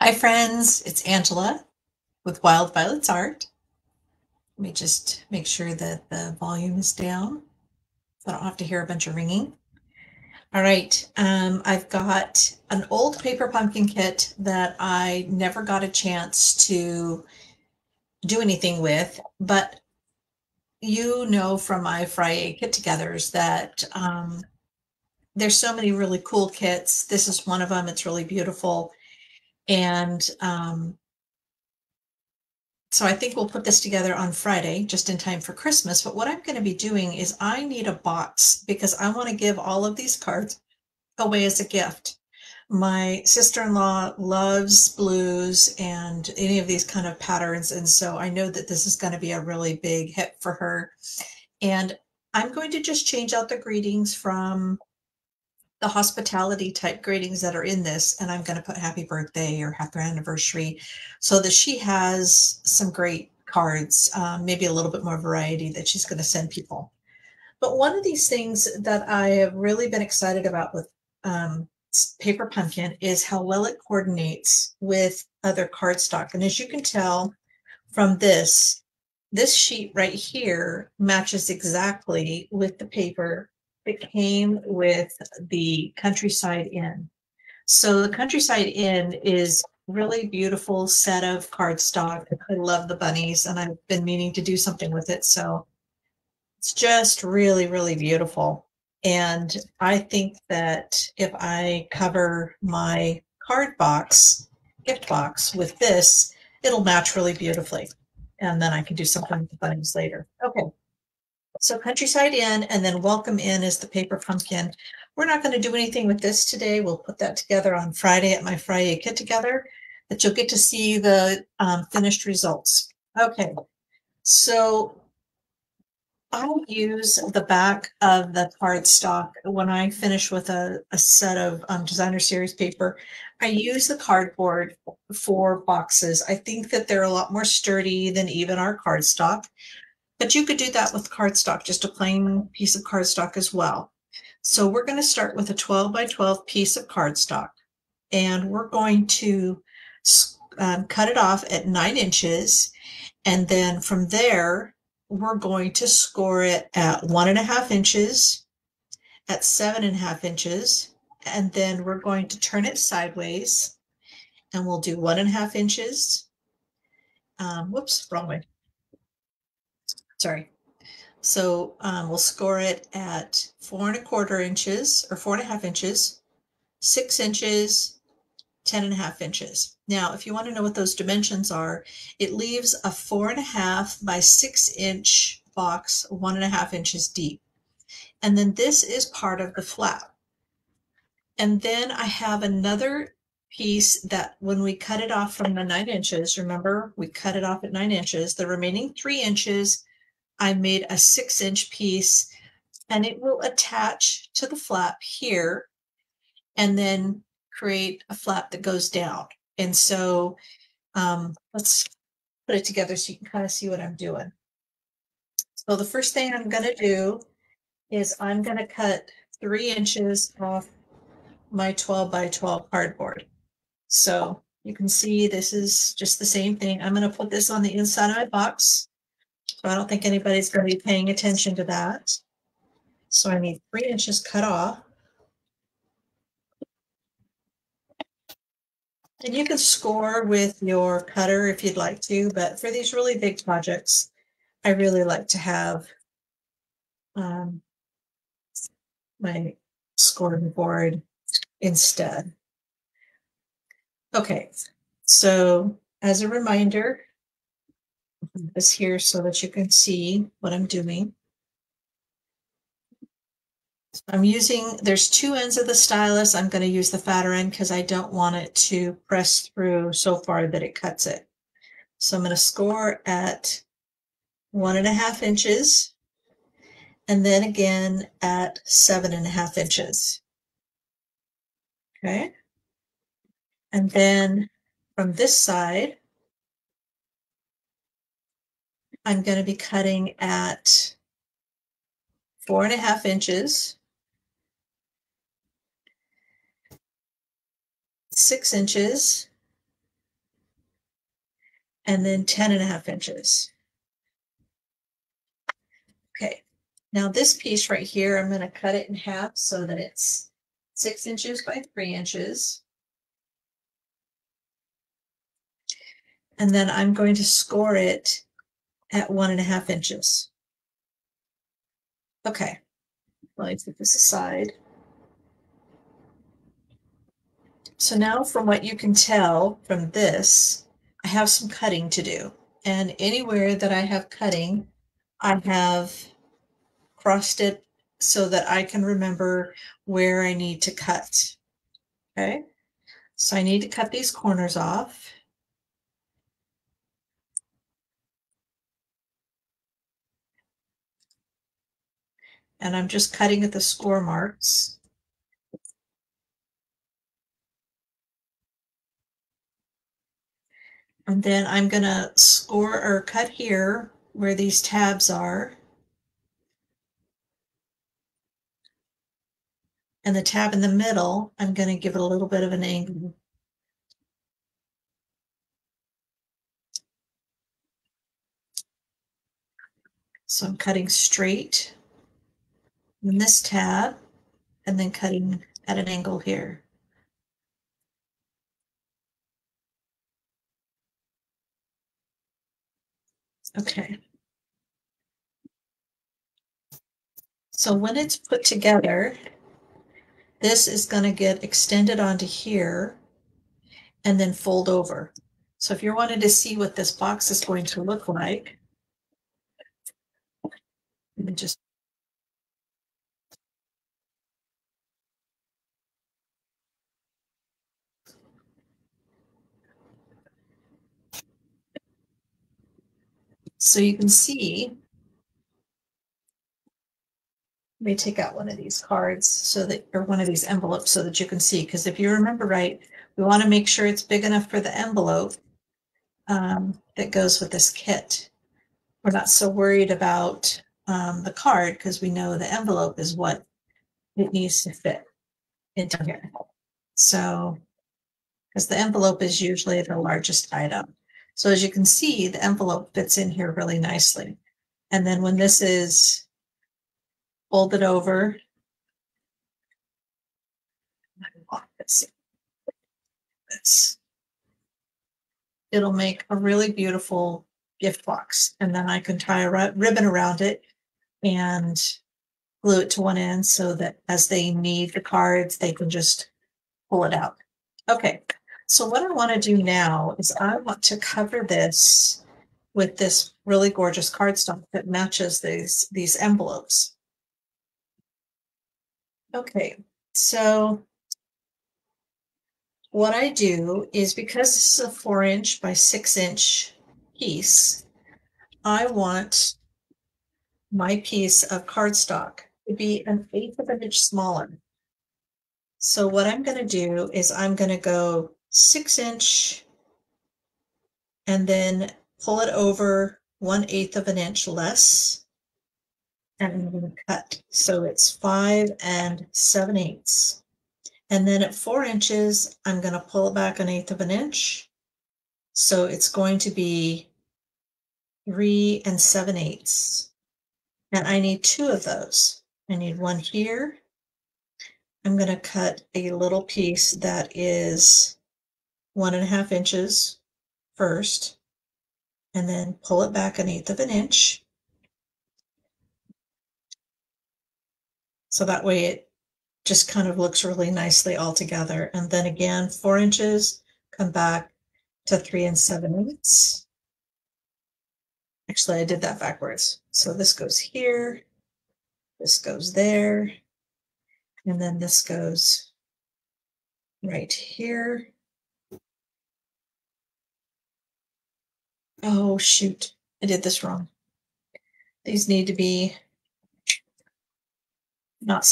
Hi friends, it's Angela with Wild Violets Art. Let me just make sure that the volume is down so I don't have to hear a bunch of ringing. All right, I've got an old paper pumpkin kit that I never got a chance to do anything with, but you know from my Friday get-togethers that there's so many really cool kits. This is one of them. It's really beautiful. And so I think we'll put this together on Friday, just in time for Christmas. But what I'm going to be doing is I need a box because I want to give all of these cards away as a gift. My sister-in-law loves blues and any of these kind of patterns. And so I know that this is going to be a really big hit for her. And I'm going to just change out the greetings from the hospitality type greetings that are in this, and I'm going to put happy birthday or happy anniversary so that she has some great cards, maybe a little bit more variety that she's going to send people. But one of these things that I have really been excited about with Paper Pumpkin is how well it coordinates with other cardstock. And as you can tell from this sheet right here matches exactly with the paper that came with the Countryside Inn. So the Countryside Inn is really beautiful set of cardstock. I love the bunnies and I've been meaning to do something with it. So it's just really, really beautiful. And I think that if I cover my card box, gift box with this, it'll match really beautifully. And then I can do something with the bunnies later. Okay. So Countryside Inn and then Welcome Inn is the paper pumpkin. We're not going to do anything with this today. We'll put that together on Friday at my Friday get together that you'll get to see the finished results. Okay. So I'll use the back of the cardstock when I finish with a set of designer series paper. I use the cardboard for boxes. I think that they're a lot more sturdy than even our cardstock, but you could do that with cardstock, just a plain piece of cardstock as well. So we're going to start with a 12 by 12 piece of cardstock, and we're going to cut it off at 9 inches, and then from there, we're going to score it at 1.5 inches, at 7.5 inches, and then we're going to turn it sideways, and we'll do 1.5 inches. Whoops, wrong way. Sorry. So we'll score it at 4.25 inches or 4.5 inches, 6 inches, 10.5 inches. Now, if you want to know what those dimensions are, it leaves a 4.5 by 6 inch box, 1.5 inches deep. And then this is part of the flap. And then I have another piece that when we cut it off from the 9 inches, remember we cut it off at 9 inches, the remaining 3 inches, I made a 6 inch piece and it will attach to the flap here and then create a flap that goes down. And so let's put it together so you can kind of see what I'm doing. So the first thing I'm going to do is I'm going to cut 3 inches off my 12 by 12 cardboard. So you can see this is just the same thing. I'm going to put this on the inside of my box. So I don't think anybody's going to be paying attention to that. So I need 3 inches cut off. And you can score with your cutter if you'd like to, but for these really big projects, I really like to have my scoring board instead. Okay, so as a reminder, this here so that you can see what I'm doing. I'm using, there's 2 ends of the stylus. I'm going to use the fatter end because I don't want it to press through so far that it cuts it. So I'm going to score at 1.5 inches and then again at 7.5 inches. Okay. And then from this side, I'm going to be cutting at 4.5 inches, 6 inches, and then 10.5 inches. Okay, now this piece right here, I'm going to cut it in half so that it's 6 inches by 3 inches. And then I'm going to score it at 1.5 inches. Okay, let me put this aside. So now from what you can tell from this, I have some cutting to do. And anywhere that I have cutting, I have crossed it so that I can remember where I need to cut. Okay, so I need to cut these corners off. And I'm just cutting at the score marks. And then I'm going to score or cut here where these tabs are. And the tab in the middle, I'm going to give it a little bit of an angle. So I'm cutting straight in this tab and then cutting at an angle here. Okay. So when it's put together, this is going to get extended onto here and then fold over. So if you're wanting to see what this box is going to look like, let me just so you can see, let me take out one of these cards so that, or one of these envelopes so that you can see, because if you remember right, we want to make sure it's big enough for the envelope that goes with this kit. We're not so worried about the card because we know the envelope is what it needs to fit into here. So, because the envelope is usually the largest item. So as you can see, the envelope fits in here really nicely. And then when this is folded over, it'll make a really beautiful gift box. And then I can tie a ribbon around it and glue it to one end so that as they need the cards, they can just pull it out. Okay, so what I want to do now is I want to cover this with this really gorgeous cardstock that matches these envelopes. Okay, so what I do is, because this is a 4-inch by 6-inch piece, I want my piece of cardstock to be 1/8 of an inch smaller. So what I'm going to do is I'm going to go 6-inch and then pull it over 1/8 of an inch less. And I'm going to cut. So it's 5 7/8. And then at 4 inches, I'm going to pull it back 1/8 of an inch. So it's going to be 3 7/8. And I need 2 of those. I need one here. I'm going to cut a little piece that is 1.5 inches first, and then pull it back 1/8 of an inch. So that way it just kind of looks really nicely all together. And then again, 4 inches, come back to 3 7/8. Actually, I did that backwards. So this goes here, this goes there, and then this goes right here. Oh, shoot, I did this wrong. These need to be not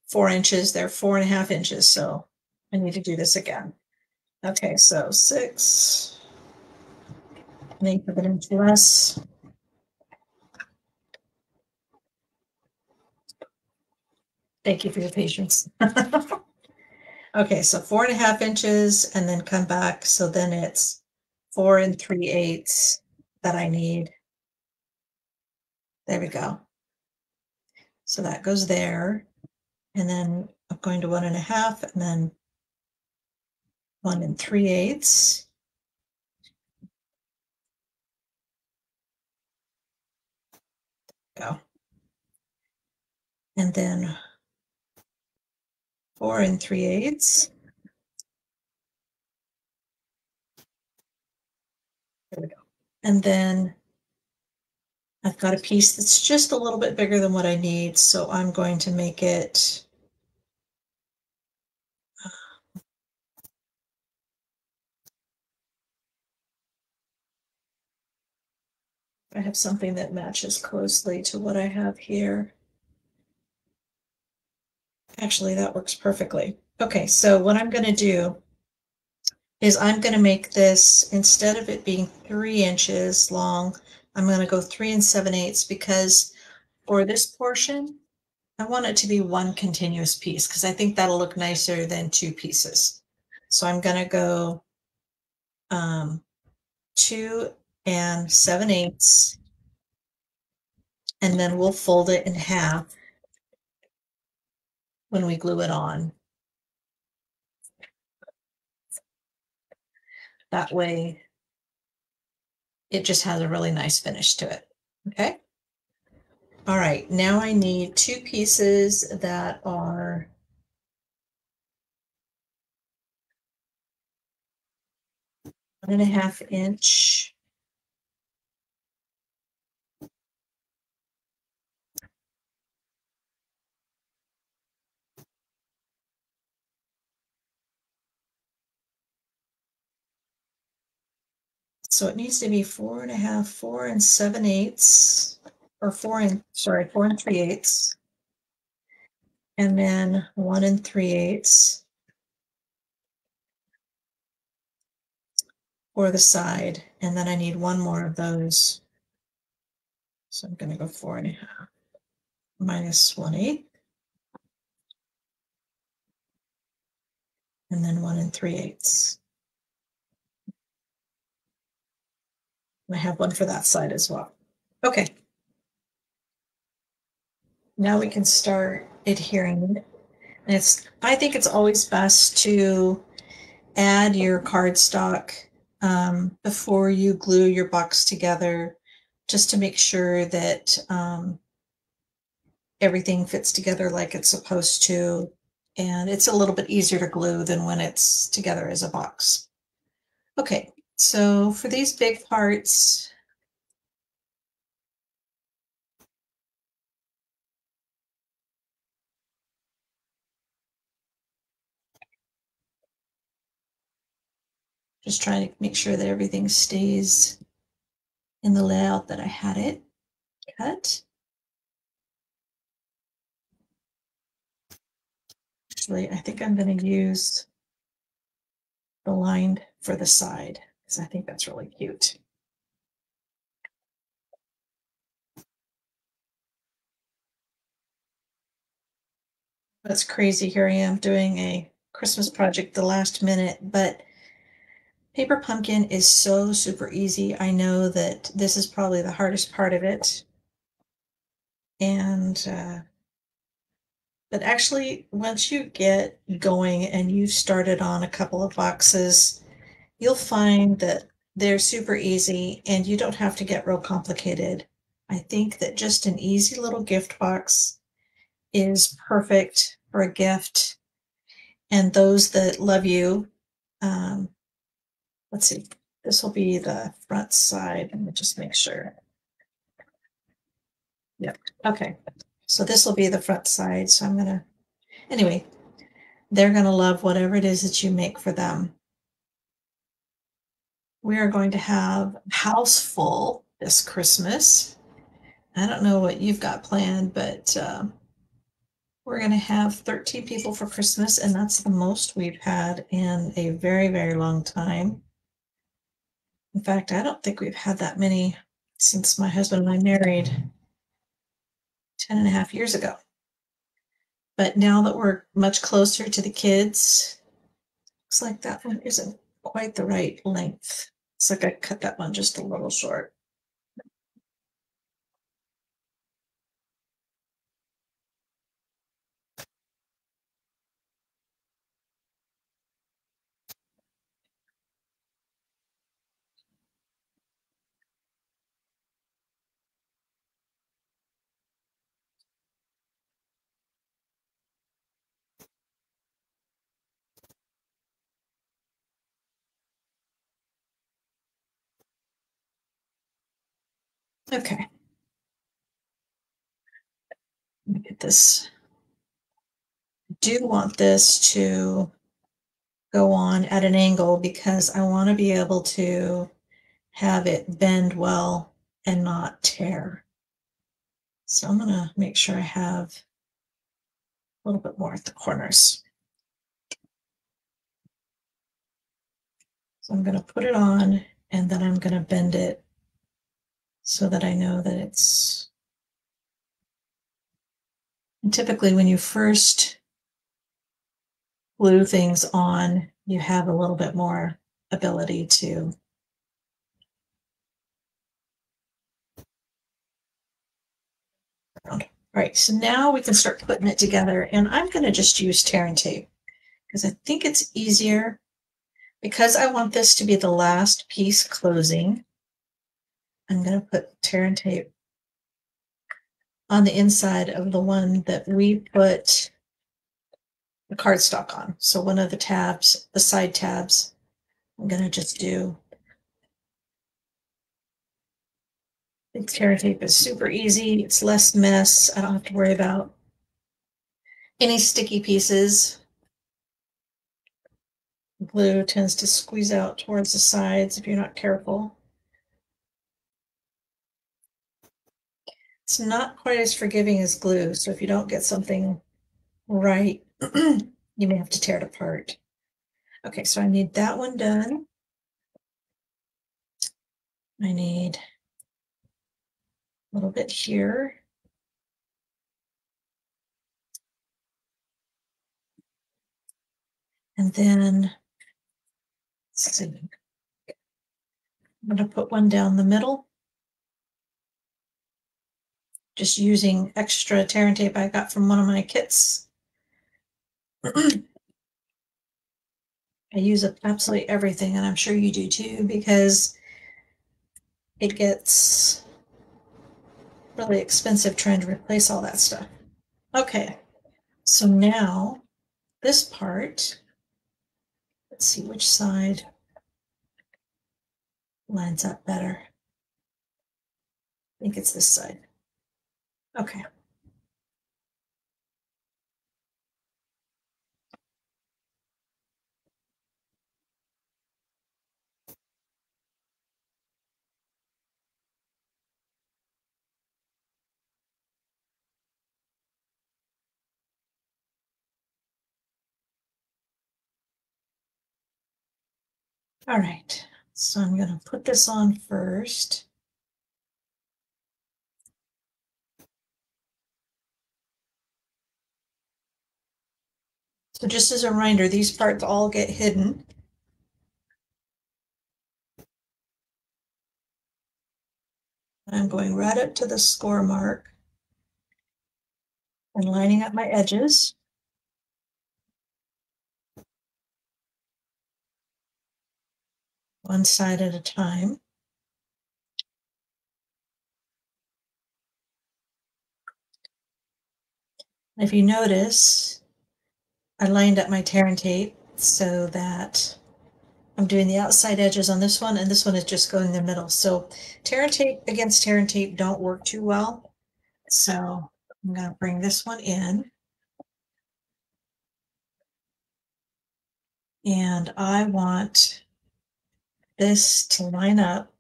4 inches, they're 4.5 inches. So I need to do this again. Okay, so 6, 1/8 of an inch less. Thank you for your patience. Okay, so 4.5 inches and then come back. So then it's 4 3/8 that I need. There we go. So that goes there. And then I'm going to 1.5 and then 1 3/8. Go. And then 4 3/8. There we go. And then I've got a piece that's just a little bit bigger than what I need, so I'm going to make it I have something that matches closely to what I have here. Actually, that works perfectly. Okay, so what I'm going to do is I'm going to make this, instead of it being 3 inches long, I'm going to go 3 7/8 because for this portion, I want it to be one continuous piece because I think that'll look nicer than 2 pieces. So I'm going to go 2 7/8, and then we'll fold it in half when we glue it on. That way it just has a really nice finish to it. Okay. All right, now I need 2 pieces that are 1.5 inch. So it needs to be 4.5, 4 7/8, or 4 3/8, and then 1 3/8 for the side, and then I need one more of those. So I'm going to go 4.5 minus 1/8, and then 1 3/8. I have one for that side as well. Okay. Now we can start adhering. And I think it's always best to add your cardstock before you glue your box together, just to make sure that everything fits together like it's supposed to. And it's a little bit easier to glue than when it's together as a box. Okay, so for these big parts, just trying to make sure that everything stays in the layout that I had it cut. Actually, I think I'm going to use the line for the side because I think that's really cute. That's crazy. Here I am doing a Christmas project the last minute, but Paper Pumpkin is so super easy. I know that this is probably the hardest part of it. And, but actually, once you get going and you've started on a couple of boxes, you'll find that they're super easy and you don't have to get real complicated. I think that just an easy little gift box is perfect for a gift. And those that love you, let's see, this will be the front side. Let me just make sure. Yep. Okay. So this will be the front side. So I'm going to, anyway, they're going to love whatever it is that you make for them. We are going to have a house full this Christmas. I don't know what you've got planned, but we're going to have 13 people for Christmas, and that's the most we've had in a very, very long time. In fact, I don't think we've had that many since my husband and I married 10.5 years ago. But now that we're much closer to the kids, looks like that one isn't quite the right length. It's like I cut that one just a little short. Okay. Let me get this. I do want this to go on at an angle because I want to be able to have it bend well and not tear. So I'm going to make sure I have a little bit more at the corners. So I'm going to put it on and then I'm going to bend it so that I know that it's. And typically when you first glue things on, you have a little bit more ability to. All right, so now we can start putting it together, and I'm going to just use tear and tape because I think it's easier. Because I want this to be the last piece closing, I'm going to put tear and tape on the inside of the one that we put the cardstock on. So one of the tabs, the side tabs, I'm going to just do. I think tear and tape is super easy. It's less mess. I don't have to worry about any sticky pieces. Glue tends to squeeze out towards the sides if you're not careful. It's not quite as forgiving as glue, so if you don't get something right, you may have to tear it apart. Okay, so I need that one done. I need a little bit here. And then, let's see, I'm going to put one down the middle. Just using extra tear and tape I got from one of my kits. I use absolutely everything, and I'm sure you do too, because it gets really expensive trying to replace all that stuff. Okay, so now this part, let's see which side lines up better. I think it's this side. Okay. All right, so I'm going to put this on first. So just as a reminder, these parts all get hidden. I'm going right up to the score mark and lining up my edges. One side at a time. If you notice, I lined up my tear and tape so that I'm doing the outside edges on this one, and this one is just going in the middle. So tear and tape against tear and tape don't work too well. So I'm going to bring this one in. And I want this to line up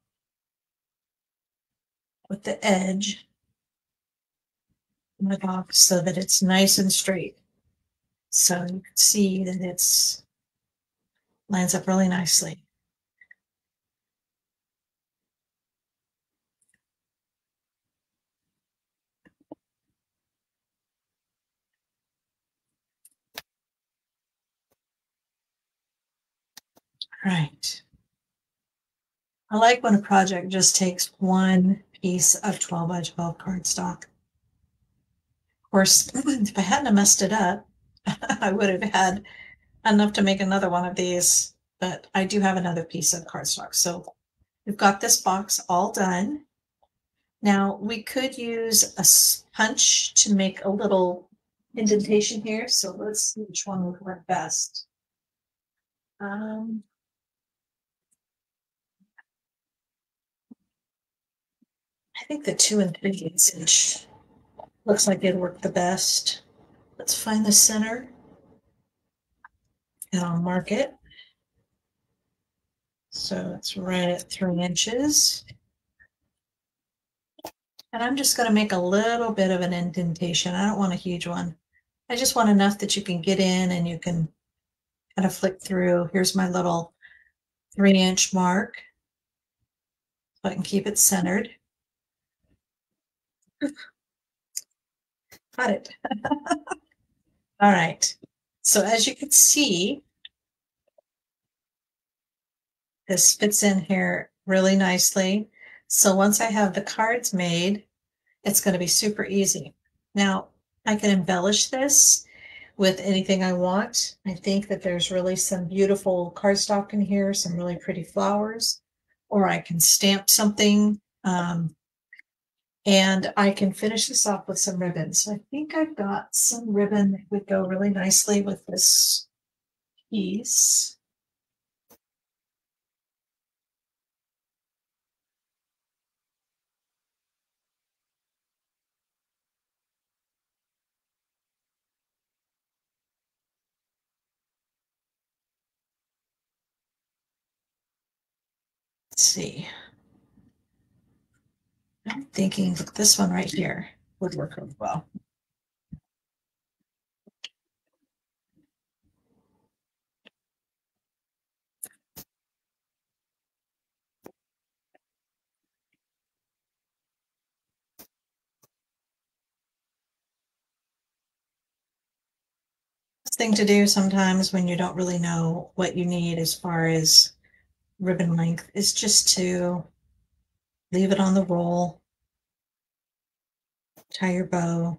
with the edge in the box so that it's nice and straight. So you can see that it's lines up really nicely. All right. I like when a project just takes one piece of 12 by 12 cardstock. Of course, if I hadn't messed it up, I would have had enough to make another one of these, but I do have another piece of cardstock. So we've got this box all done. Now we could use a punch to make a little indentation here. So let's see which one would work best. I think the 2 3/8 inch looks like it'd work the best. Let's find the center and I'll mark it. So it's right at 3 inches. And I'm just going to make a little bit of an indentation. I don't want a huge one. I just want enough that you can get in and you can kind of flick through. Here's my little 3-inch mark. So I can keep it centered. Got it. All right. So as you can see, this fits in here really nicely. So once I have the cards made, it's going to be super easy. Now, I can embellish this with anything I want. I think that there's really some beautiful cardstock in here, some really pretty flowers, or I can stamp something. And I can finish this off with some ribbon. So I think I've got some ribbon that would go really nicely with this piece. Let's see. I'm thinking that this one right here would work really well. Thing to do sometimes when you don't really know what you need as far as ribbon length is just to leave it on the roll, tie your bow,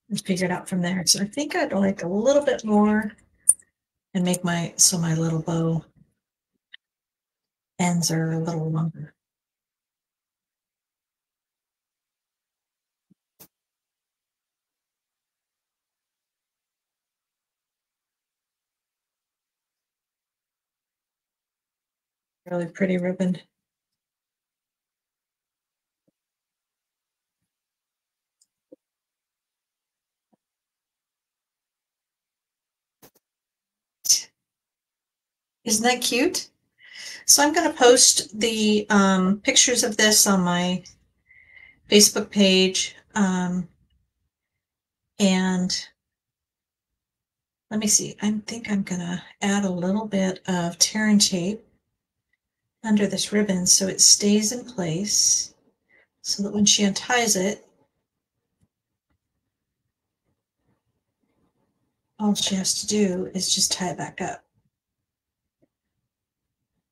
and figure it out from there. So I think I'd like a little bit more and make my little bow ends are a little longer. Really pretty ribbon. Isn't that cute? So I'm going to post the pictures of this on my Facebook page. And let me see, I think I'm going to add a little bit of tear and tape under this ribbon so it stays in place so that when she unties it, all she has to do is just tie it back up.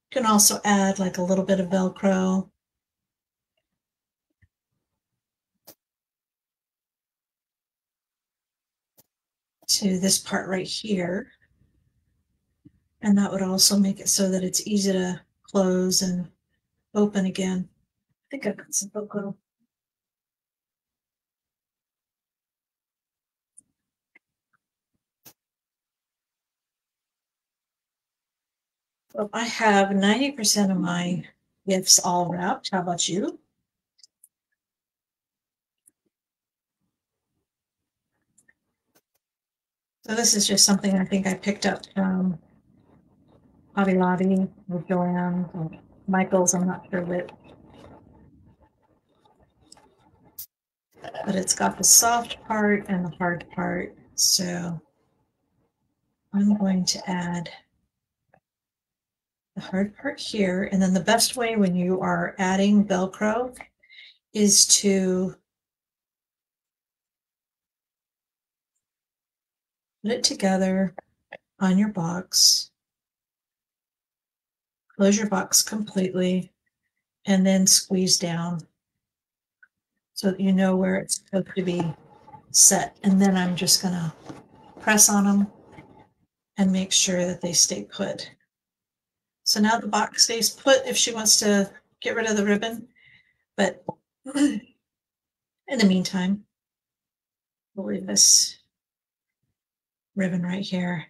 You can also add like a little bit of Velcro. To this part right here. And that would also make it so that it's easy to close and open again. I think I've got some Velcro. Well, I have 90% of my gifts all wrapped. How about you? So this is just something I think I picked up from Hobby Lobby or Joanne or Michael's, I'm not sure which. But it's got the soft part and the hard part. So I'm going to add the hard part here. And then the best way when you are adding Velcro is to put it together on your box. close your box completely, and then squeeze down so that you know where it's supposed to be set. And then I'm just going to press on them and make sure that they stay put. So now the box stays put if she wants to get rid of the ribbon, but in the meantime, we'll leave this ribbon right here.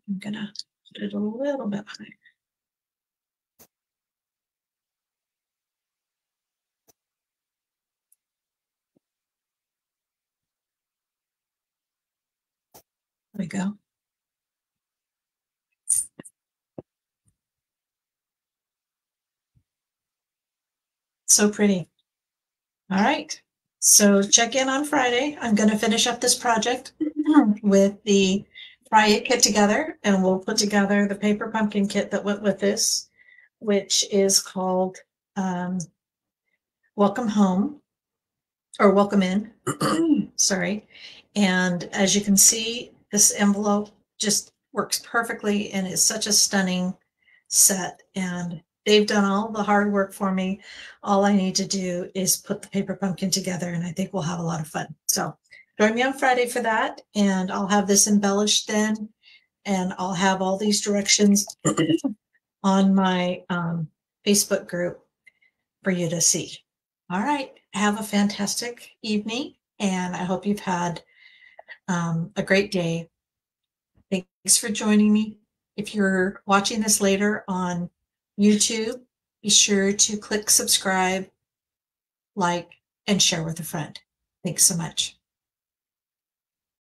I'm gonna put it a little bit higher. There we go. So pretty. All right. So check in on Friday. I'm going to finish up this project with the Fry It kit together, and we'll put together the paper pumpkin kit that went with this, which is called Welcome Home or Welcome In. Sorry. And as you can see, this envelope just works perfectly and is such a stunning set. And they've done all the hard work for me. All I need to do is put the paper pumpkin together, and I think we'll have a lot of fun. So join me on Friday for that, and I'll have this embellished then, and I'll have all these directions on my Facebook group for you to see. All right. Have a fantastic evening, and I hope you've had a great day. Thanks for joining me. If you're watching this later on YouTube, be sure to click subscribe, like, and share with a friend. Thanks so much.